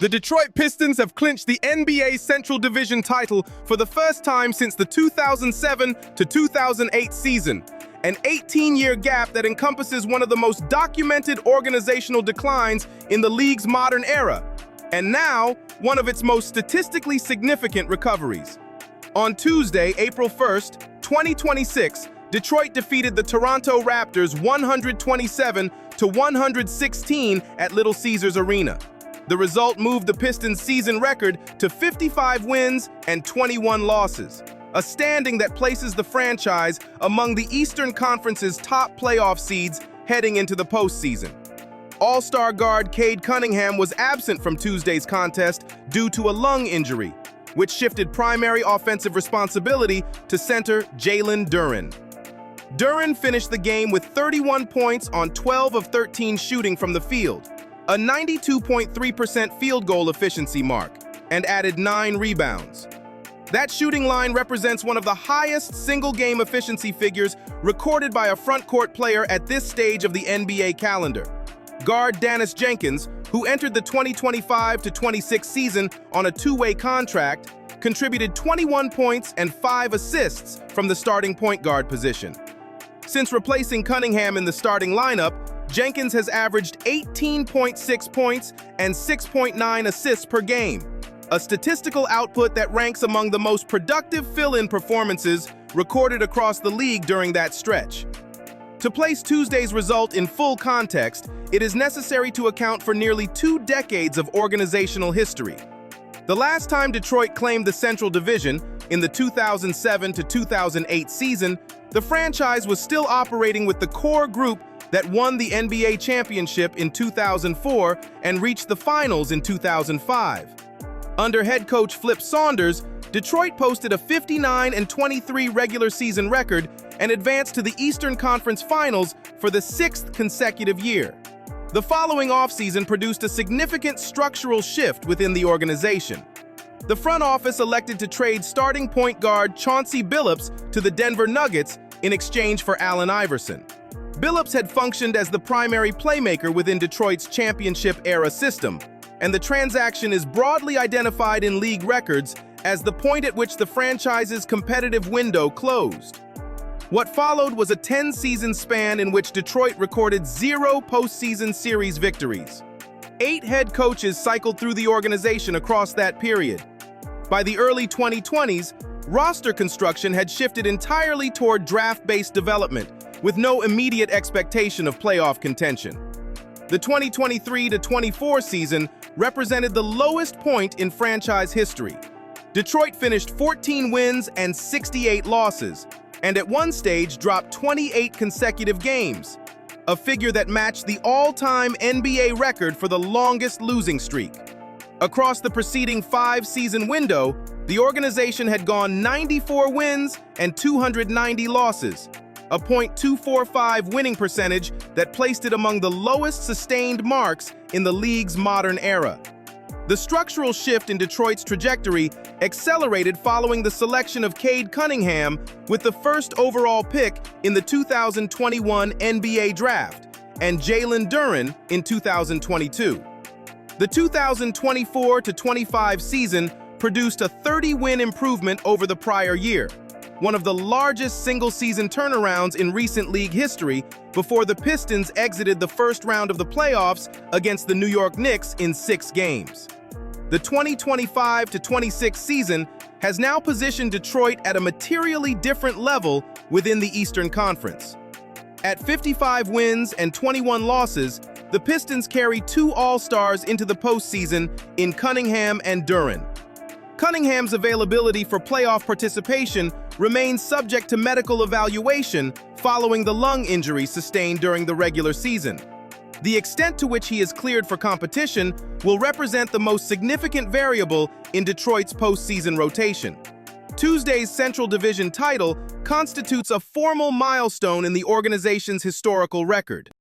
The Detroit Pistons have clinched the NBA Central Division title for the first time since the 2007 to 2008 season, an 18-year gap that encompasses one of the most documented organizational declines in the league's modern era, and now one of its most statistically significant recoveries. On Tuesday, April 1st, 2026, Detroit defeated the Toronto Raptors 127-116 at Little Caesars Arena. The result moved the Pistons' season record to 55 wins and 21 losses, a standing that places the franchise among the Eastern Conference's top playoff seeds heading into the postseason. All-star guard Cade Cunningham was absent from Tuesday's contest due to a lung injury, which shifted primary offensive responsibility to center Jalen Duren. Duren finished the game with 31 points on 12 of 13 shooting from the field, a 92.3% field goal efficiency mark, and added 9 rebounds. That shooting line represents one of the highest single-game efficiency figures recorded by a front-court player at this stage of the NBA calendar. Guard Danis Jenkins, who entered the 2025-26 season on a two-way contract, contributed 21 points and 5 assists from the starting point guard position. Since replacing Cunningham in the starting lineup, Jenkins has averaged 18.6 points and 6.9 assists per game, a statistical output that ranks among the most productive fill-in performances recorded across the league during that stretch. To place Tuesday's result in full context, it is necessary to account for nearly 2 decades of organizational history. The last time Detroit claimed the Central Division, in the 2007 to 2008 season, the franchise was still operating with the core group that won the NBA championship in 2004 and reached the finals in 2005. Under head coach Flip Saunders, Detroit posted a 59-23 regular season record and advanced to the Eastern Conference Finals for the 6th consecutive year. The following offseason produced a significant structural shift within the organization. The front office elected to trade starting point guard Chauncey Billups to the Denver Nuggets in exchange for Allen Iverson. Billups had functioned as the primary playmaker within Detroit's championship-era system, and the transaction is broadly identified in league records as the point at which the franchise's competitive window closed. What followed was a 10-season span in which Detroit recorded 0 postseason series victories. 8 head coaches cycled through the organization across that period. By the early 2020s, roster construction had shifted entirely toward draft-based development, with no immediate expectation of playoff contention. The 2023-24 season represented the lowest point in franchise history. Detroit finished 14 wins and 68 losses, and at one stage dropped 28 consecutive games, a figure that matched the all-time NBA record for the longest losing streak. Across the preceding 5-season window, the organization had gone 94 wins and 290 losses, a .245 winning percentage that placed it among the lowest sustained marks in the league's modern era. The structural shift in Detroit's trajectory accelerated following the selection of Cade Cunningham with the first overall pick in the 2021 NBA Draft and Jalen Duren in 2022. The 2024-25 season produced a 30-win improvement over the prior year, one of the largest single-season turnarounds in recent league history, before the Pistons exited the first round of the playoffs against the New York Knicks in 6 games. The 2025-26 season has now positioned Detroit at a materially different level within the Eastern Conference. At 55 wins and 21 losses, the Pistons carry 2 All-Stars into the postseason in Cunningham and Duren. Cunningham's availability for playoff participation remains subject to medical evaluation following the lung injury sustained during the regular season. The extent to which he is cleared for competition will represent the most significant variable in Detroit's postseason rotation. Tuesday's Central Division title constitutes a formal milestone in the organization's historical record.